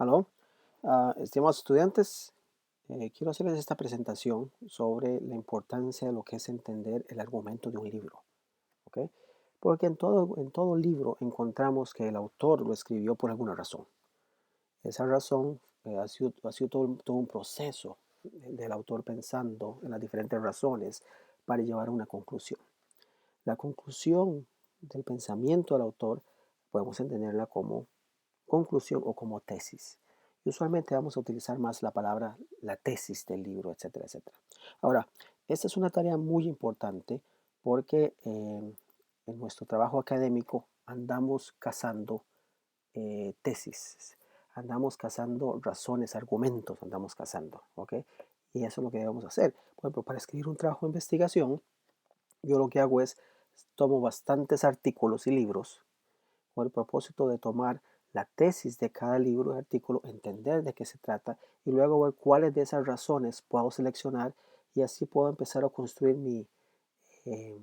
Aló, estimados estudiantes, quiero hacerles esta presentación sobre la importancia de lo que es entender el argumento de un libro, ¿ok? Porque en todo libro encontramos que el autor lo escribió por alguna razón. Esa razón ha sido todo un proceso del autor pensando en las diferentes razones para llevar a una conclusión. La conclusión del pensamiento del autor podemos entenderla como conclusión o como tesis. Y usualmente vamos a utilizar más la palabra la tesis del libro, etcétera, etcétera. Ahora, esta es una tarea muy importante porque en nuestro trabajo académico andamos cazando tesis, andamos cazando razones, argumentos, andamos cazando, ¿ok? Y eso es lo que debemos hacer. Por ejemplo, para escribir un trabajo de investigación, yo lo que hago es tomo bastantes artículos y libros con el propósito de tomar la tesis de cada libro y artículo, entender de qué se trata y luego ver cuáles de esas razones puedo seleccionar y así puedo empezar a construir eh,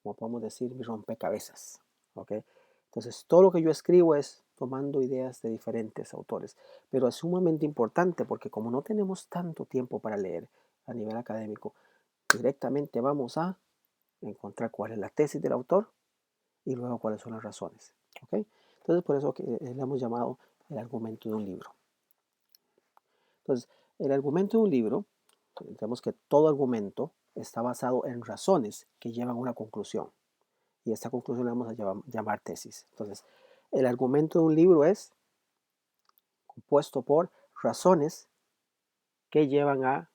como podemos decir, mi rompecabezas. ¿Ok? Entonces, todo lo que yo escribo es tomando ideas de diferentes autores, pero es sumamente importante porque como no tenemos tanto tiempo para leer a nivel académico, directamente vamos a encontrar cuál es la tesis del autor y luego cuáles son las razones. ¿Ok? Entonces, por eso que le hemos llamado el argumento de un libro. Entonces, el argumento de un libro, tenemos que todo argumento está basado en razones que llevan a una conclusión. Y esta conclusión la vamos a llamar tesis. Entonces, el argumento de un libro es compuesto por razones que llevan a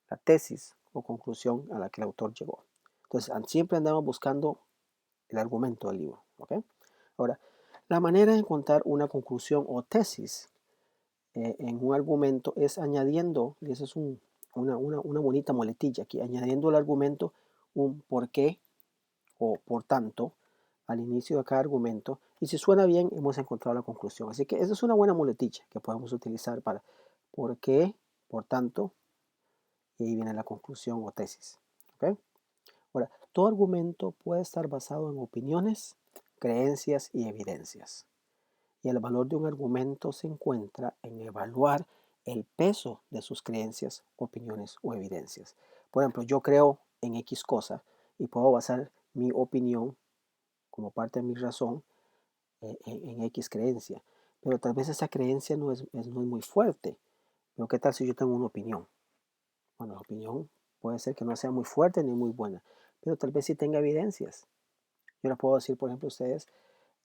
la tesis o conclusión a la que el autor llegó. Entonces, siempre andamos buscando el argumento del libro. ¿Ok? Ahora, la manera de encontrar una conclusión o tesis en un argumento es añadiendo, y eso es una bonita muletilla aquí, añadiendo al argumento un por qué o por tanto al inicio de cada argumento, y si suena bien hemos encontrado la conclusión. Así que esa es una buena muletilla que podemos utilizar para por qué, por tanto, y ahí viene la conclusión o tesis. ¿Ok? Ahora, todo argumento puede estar basado en opiniones, creencias y evidencias. Y el valor de un argumento se encuentra en evaluar el peso de sus creencias, opiniones o evidencias. Por ejemplo, yo creo en X cosa y puedo basar mi opinión como parte de mi razón en X creencia. Pero tal vez esa creencia no es muy fuerte. Pero ¿qué tal si yo tengo una opinión? Bueno, la opinión puede ser que no sea muy fuerte ni muy buena, pero tal vez sí tenga evidencias. Yo les puedo decir, por ejemplo, a ustedes,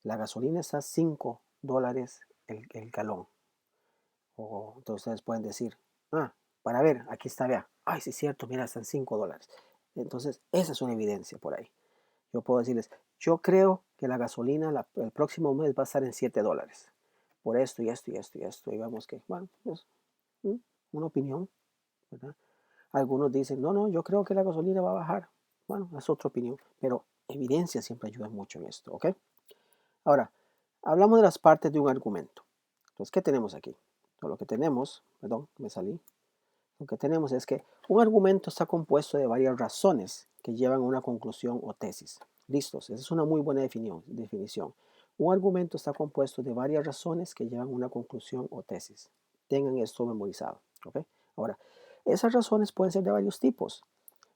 la gasolina está a $5 el galón. O entonces ustedes pueden decir, para ver, aquí está, vea. Ay, sí es cierto, mira, están $5. Entonces, esa es una evidencia por ahí. Yo puedo decirles, yo creo que la gasolina el próximo mes va a estar en $7. Por esto y esto y esto y esto. Y vemos que, bueno, es una opinión, ¿verdad? Algunos dicen, no, no, yo creo que la gasolina va a bajar. Bueno, es otra opinión, pero evidencia siempre ayuda mucho en esto, ¿ok? Ahora, hablamos de las partes de un argumento. Entonces, ¿qué tenemos aquí? Entonces, lo que tenemos, perdón, me salí. Lo que tenemos es que un argumento está compuesto de varias razones que llevan a una conclusión o tesis. Listos, esa es una muy buena definición. Un argumento está compuesto de varias razones que llevan a una conclusión o tesis. Tengan esto memorizado. ¿Ok? Ahora, esas razones pueden ser de varios tipos.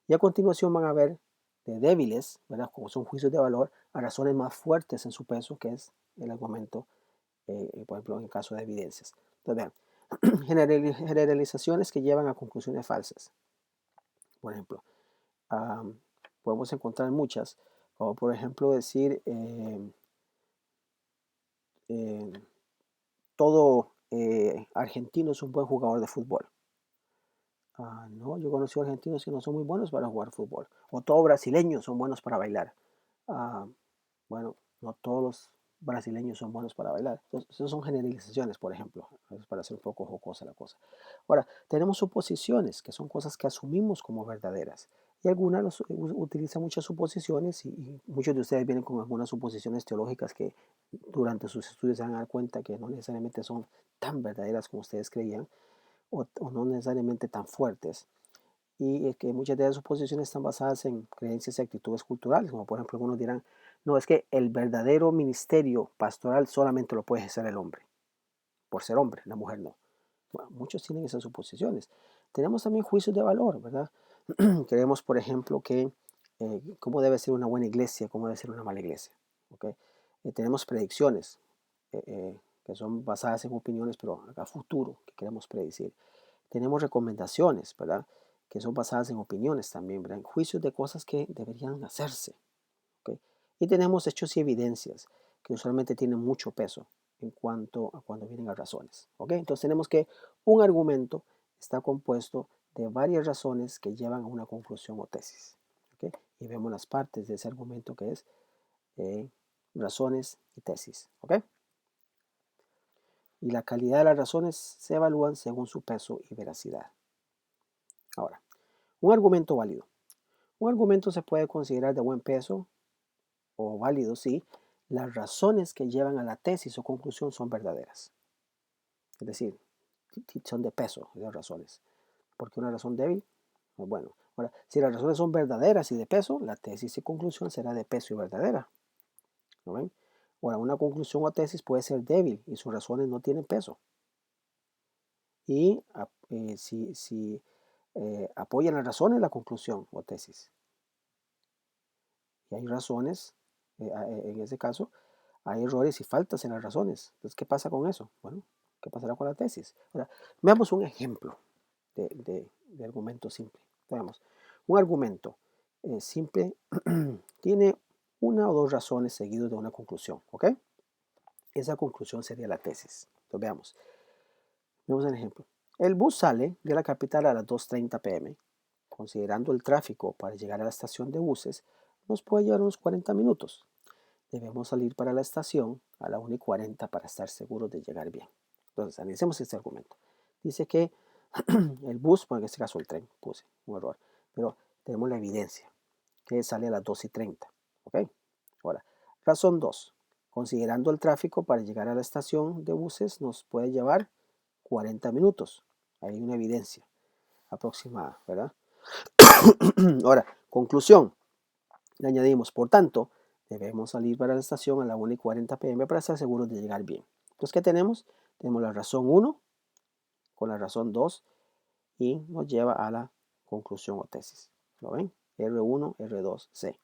Y a continuación van a ver de débiles, ¿verdad? Como son juicios de valor, a razones más fuertes en su peso, que es el argumento, por ejemplo, en el caso de evidencias. Entonces, vean, generalizaciones que llevan a conclusiones falsas. Por ejemplo, um, podemos encontrar muchas, como por ejemplo decir eh, todo argentino es un buen jugador de fútbol. No, yo conocí argentinos que no son muy buenos para jugar fútbol. O todos brasileños son buenos para bailar. Ah, bueno, no todos los brasileños son buenos para bailar. Entonces, esas son generalizaciones, por ejemplo, para hacer un poco jocosa la cosa. Ahora, tenemos suposiciones, que son cosas que asumimos como verdaderas. Y algunas utilizan muchas suposiciones y muchos de ustedes vienen con algunas suposiciones teológicas que durante sus estudios se van a dar cuenta que no necesariamente son tan verdaderas como ustedes creían o no necesariamente tan fuertes. Y es que muchas de esas suposiciones están basadas en creencias y actitudes culturales, como por ejemplo algunos dirán, no, es que el verdadero ministerio pastoral solamente lo puede ejercer el hombre. por ser hombre, la mujer no. Bueno, muchos tienen esas suposiciones. Tenemos también juicios de valor, ¿verdad? Creemos, por ejemplo, que cómo debe ser una buena iglesia, cómo debe ser una mala iglesia. ¿Okay? Tenemos predicciones que son basadas en opiniones, pero a futuro, que queremos predecir. Tenemos recomendaciones, ¿verdad? Que son basadas en opiniones también, ¿verdad? En juicios de cosas que deberían hacerse. ¿Okay? Y tenemos hechos y evidencias que usualmente tienen mucho peso en cuanto a cuando vienen a razones. ¿Okay? Entonces tenemos que un argumento está compuesto de varias razones que llevan a una conclusión o tesis. ¿Okay? Y vemos las partes de ese argumento que es razones y tesis. ¿Okay? Y la calidad de las razones se evalúan según su peso y veracidad. Ahora, un argumento válido. Un argumento se puede considerar de buen peso o válido si las razones que llevan a la tesis o conclusión son verdaderas. Es decir, son de peso las razones. Porque una razón débil, bueno. Ahora, si las razones son verdaderas y de peso, la tesis y conclusión será de peso y verdadera. ¿No ven? Ahora, una conclusión o tesis puede ser débil y sus razones no tienen peso. Y si apoyan las razones, la conclusión o tesis. Y hay razones, en ese caso, hay errores y faltas en las razones. Entonces, ¿qué pasa con eso? Bueno, ¿qué pasará con la tesis? Ahora, veamos un ejemplo de argumento simple. Veamos, un argumento simple tiene una o dos razones seguidas de una conclusión, ¿ok? Esa conclusión sería la tesis. Entonces, veamos el ejemplo. El bus sale de la capital a las 2:30 p.m. Considerando el tráfico para llegar a la estación de buses, nos puede llevar unos 40 minutos. Debemos salir para la estación a la 1:40 para estar seguros de llegar bien. Entonces, analicemos este argumento. Dice que el bus, bueno, en este caso el tren, puse un error, pero tenemos la evidencia, que sale a las 2:30. ¿Ok? Ahora, razón 2. Considerando el tráfico para llegar a la estación de buses, nos puede llevar 40 minutos. Hay una evidencia aproximada, ¿verdad? Ahora, conclusión. Le añadimos, por tanto, debemos salir para la estación a la 1:40 p.m. para estar seguros de llegar bien. Entonces, ¿qué tenemos? Tenemos la razón 1 con la razón 2 y nos lleva a la conclusión o tesis. ¿Lo ven? R1, R2, C.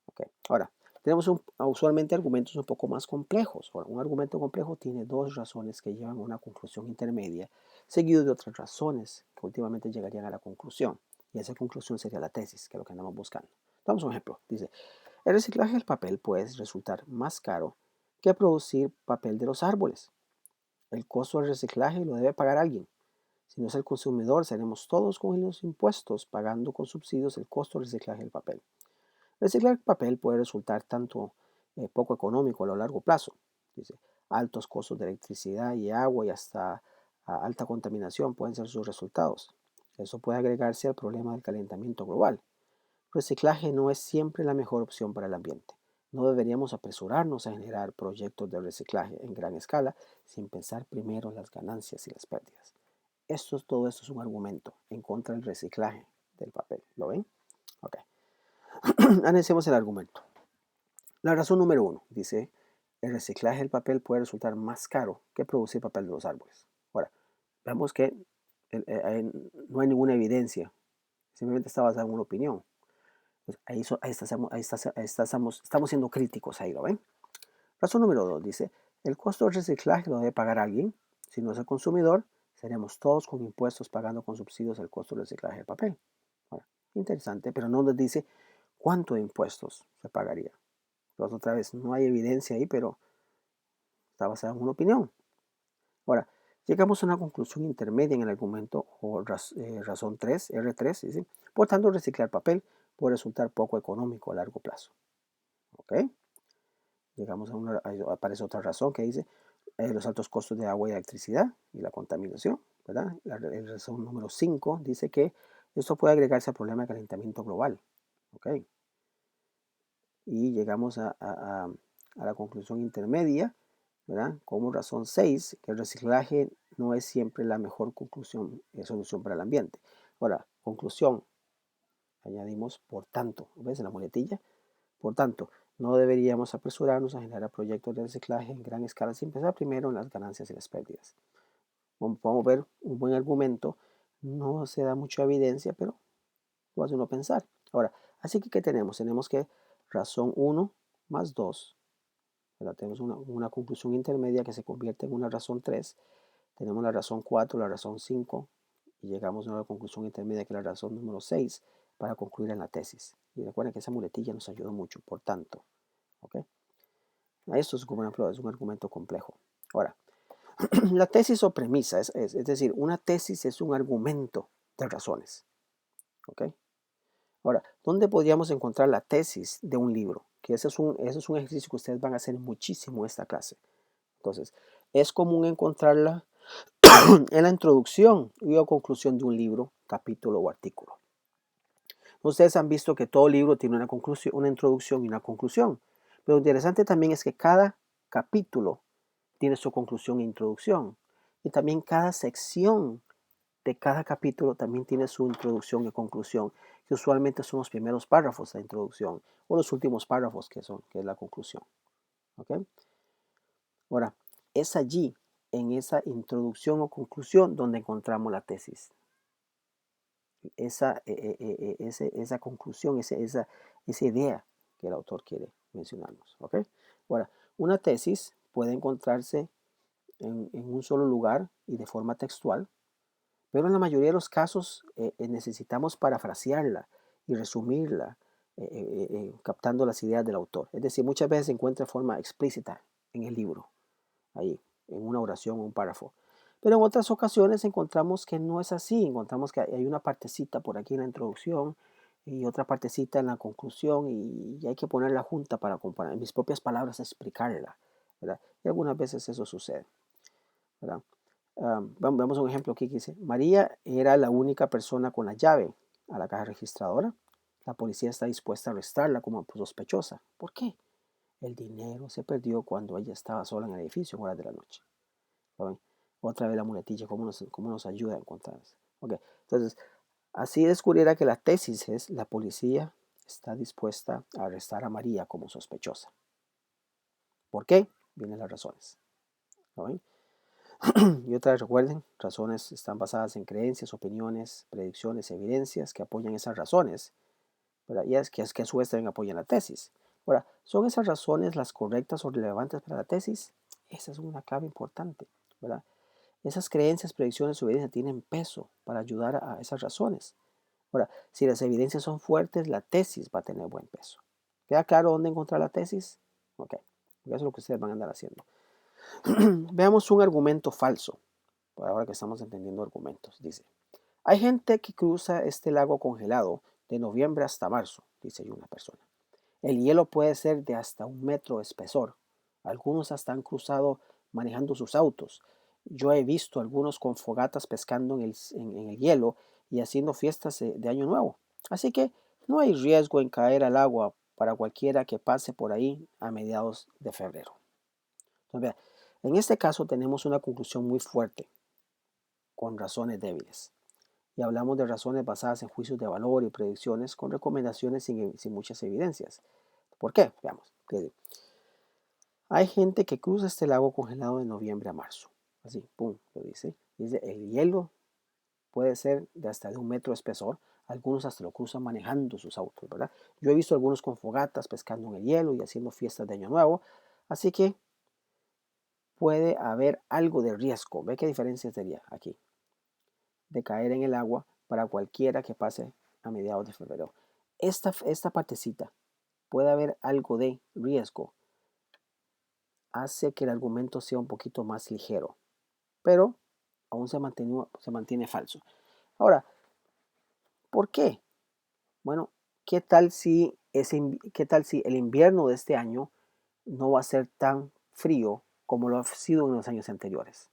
Okay. Ahora, tenemos usualmente argumentos un poco más complejos. Ahora, un argumento complejo tiene dos razones que llevan a una conclusión intermedia, seguido de otras razones que últimamente llegarían a la conclusión. Y esa conclusión sería la tesis, que es lo que andamos buscando. Damos un ejemplo. Dice, el reciclaje del papel puede resultar más caro que producir papel de los árboles. El costo del reciclaje lo debe pagar alguien. Si no es el consumidor, seremos todos con los impuestos pagando con subsidios el costo del reciclaje del papel. Reciclar papel puede resultar tanto poco económico a lo largo plazo. Dice, altos costos de electricidad y agua y hasta alta contaminación pueden ser sus resultados. Eso puede agregarse al problema del calentamiento global. Reciclaje no es siempre la mejor opción para el ambiente. No deberíamos apresurarnos a generar proyectos de reciclaje en gran escala sin pensar primero en las ganancias y las pérdidas. Todo esto es un argumento en contra del reciclaje del papel. ¿Lo ven? Ok. Analicemos el argumento. La razón número 1 dice, el reciclaje del papel puede resultar más caro que producir papel de los árboles. Ahora, vemos que no hay ninguna evidencia, simplemente está basada en una opinión. Pues estamos siendo críticos ahí, ¿lo ven? Razón número 2 dice, el costo del reciclaje lo debe pagar alguien. Si no es el consumidor, seremos todos con impuestos pagando con subsidios el costo del reciclaje del papel. Ahora, interesante, pero no nos dice cuánto de impuestos se pagaría. Entonces, otra vez, no hay evidencia ahí, pero está basada en una opinión. Ahora, llegamos a una conclusión intermedia en el argumento o razón 3, R3, dice, por tanto, reciclar papel puede resultar poco económico a largo plazo. ¿Ok? Llegamos aparece otra razón que dice los altos costos de agua y electricidad y la contaminación, ¿verdad? La razón número 5 dice que esto puede agregarse al problema de calentamiento global. ¿Ok? Y llegamos a la conclusión intermedia, ¿verdad? Como razón 6, que el reciclaje no es siempre la mejor solución para el ambiente. Ahora, conclusión, añadimos por tanto, ¿ves en la muletilla? Por tanto, No deberíamos apresurarnos a generar proyectos de reciclaje en gran escala sin pensar primero en las ganancias y las pérdidas. Como podemos ver, un buen argumento no se da mucha evidencia, pero lo hace uno pensar. Ahora, así que ¿qué tenemos? Tenemos que razón 1 más 2, ¿verdad? Tenemos una conclusión intermedia que se convierte en una razón 3. Tenemos la razón 4, la razón 5 y llegamos a una conclusión intermedia que es la razón número 6 para concluir en la tesis. Y recuerden que esa muletilla nos ayuda mucho, por tanto. ¿Ok? Esto es, como ejemplo, es un argumento complejo. Ahora, la tesis o premisa, es decir, una tesis es un argumento de razones. ¿Ok? Ahora, ¿dónde podríamos encontrar la tesis de un libro? Que ese es un ejercicio que ustedes van a hacer muchísimo en esta clase. Entonces, es común encontrarla en la introducción y o conclusión de un libro, capítulo o artículo. Ustedes han visto que todo libro tiene una conclusión, una introducción y una conclusión. Pero lo interesante también es que cada capítulo tiene su conclusión e introducción. Y también cada sección de cada capítulo también tiene su introducción y conclusión, que usualmente son los primeros párrafos de la introducción o los últimos párrafos que es la conclusión. ¿Okay? Ahora, es allí, en esa introducción o conclusión, donde encontramos la tesis. Esa conclusión, esa idea que el autor quiere mencionarnos. ¿Okay? Ahora, una tesis puede encontrarse en un solo lugar y de forma textual, pero en la mayoría de los casos necesitamos parafrasearla y resumirla, captando las ideas del autor. Es decir, muchas veces se encuentra de forma explícita en el libro, ahí, en una oración o un párrafo. Pero en otras ocasiones encontramos que no es así, encontramos que hay una partecita por aquí en la introducción y otra partecita en la conclusión y hay que ponerla junta para comparar, en mis propias palabras, explicarla, ¿verdad? Y algunas veces eso sucede, ¿verdad? Vamos a un ejemplo aquí que dice, María era la única persona con la llave a la caja registradora. La policía está dispuesta a arrestarla como sospechosa. ¿Por qué? El dinero se perdió cuando ella estaba sola en el edificio en horas de la noche. ¿Saben? Otra vez la muletilla, ¿cómo nos ayuda a encontrar? Okay. Entonces, así descubriera que la tesis es, la policía está dispuesta a arrestar a María como sospechosa. ¿Por qué? Vienen las razones. ¿Saben? Y otra vez recuerden, razones están basadas en creencias, opiniones, predicciones, evidencias que apoyan esas razones, ¿verdad? Y es que a su vez también apoyan la tesis. Ahora, ¿son esas razones las correctas o relevantes para la tesis? Esa es una clave importante, ¿verdad? Esas creencias, predicciones o evidencias tienen peso para ayudar a esas razones. Ahora, si las evidencias son fuertes, la tesis va a tener buen peso. ¿Queda claro dónde encontrar la tesis? Ok, eso es lo que ustedes van a andar haciendo. Veamos un argumento falso, por ahora que estamos entendiendo argumentos. Dice, hay gente que cruza este lago congelado de noviembre hasta marzo, dice una persona. El hielo puede ser de hasta 1 metro de espesor. Algunos hasta han cruzado manejando sus autos. Yo he visto algunos con fogatas pescando en el hielo y haciendo fiestas de Año Nuevo. Así que no hay riesgo en caer al agua para cualquiera que pase por ahí a mediados de febrero. Entonces, en este caso tenemos una conclusión muy fuerte, con razones débiles. Y hablamos de razones basadas en juicios de valor y predicciones con recomendaciones sin muchas evidencias. ¿Por qué? Veamos. Hay gente que cruza este lago congelado de noviembre a marzo. Así, pum, lo dice. Dice, el hielo puede ser de hasta de 1 metro de espesor. Algunos hasta lo cruzan manejando sus autos, ¿verdad? Yo he visto algunos con fogatas pescando en el hielo y haciendo fiestas de Año Nuevo. Así que puede haber algo de riesgo. ¿Ve qué diferencia sería aquí? De caer en el agua para cualquiera que pase a mediados de febrero. Esta partecita, puede haber algo de riesgo, hace que el argumento sea un poquito más ligero, pero aún se mantiene falso. Ahora, ¿por qué? Bueno, ¿qué tal si el invierno de este año no va a ser tan frío como lo ha sido en los años anteriores?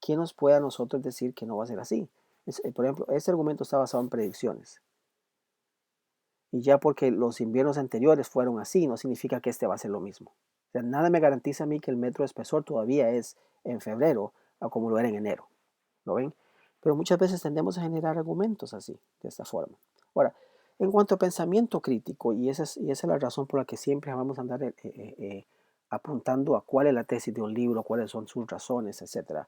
¿Quién nos puede a nosotros decir que no va a ser así? Por ejemplo, este argumento está basado en predicciones. Y ya porque los inviernos anteriores fueron así, no significa que este va a ser lo mismo. O sea, nada me garantiza a mí que el metro de espesor todavía es en febrero o como lo era en enero. ¿Lo ven? Pero muchas veces tendemos a generar argumentos así, de esta forma. Ahora, En cuanto a pensamiento crítico, y esa es la razón por la que siempre vamos a andar apuntando a cuál es la tesis de un libro, cuáles son sus razones, etcétera.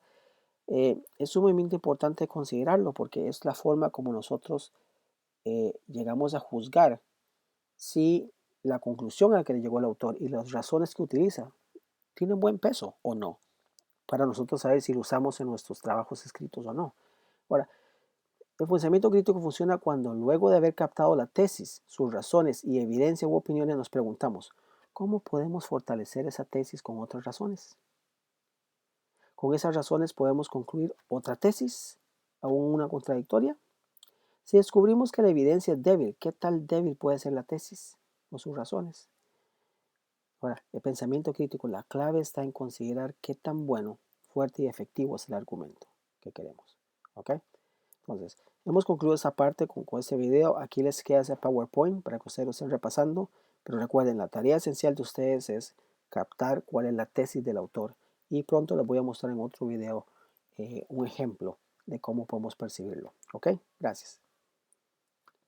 Es sumamente importante considerarlo porque es la forma como nosotros llegamos a juzgar si la conclusión a la que llegó el autor y las razones que utiliza tienen buen peso o no, para nosotros saber si lo usamos en nuestros trabajos escritos o no. Ahora, el pensamiento crítico funciona cuando luego de haber captado la tesis, sus razones y evidencia u opiniones nos preguntamos, ¿cómo podemos fortalecer esa tesis con otras razones? Con esas razones podemos concluir otra tesis, aún una contradictoria. Si descubrimos que la evidencia es débil, ¿qué tal débil puede ser la tesis o sus razones? Ahora, el pensamiento crítico, la clave está en considerar qué tan bueno, fuerte y efectivo es el argumento que queremos. ¿Ok? Entonces, hemos concluido esta parte con este video. Aquí les queda ese PowerPoint para que ustedes lo estén repasando. Pero recuerden, la tarea esencial de ustedes es captar cuál es la tesis del autor. Y pronto les voy a mostrar en otro video un ejemplo de cómo podemos percibirlo. ¿Ok? Gracias.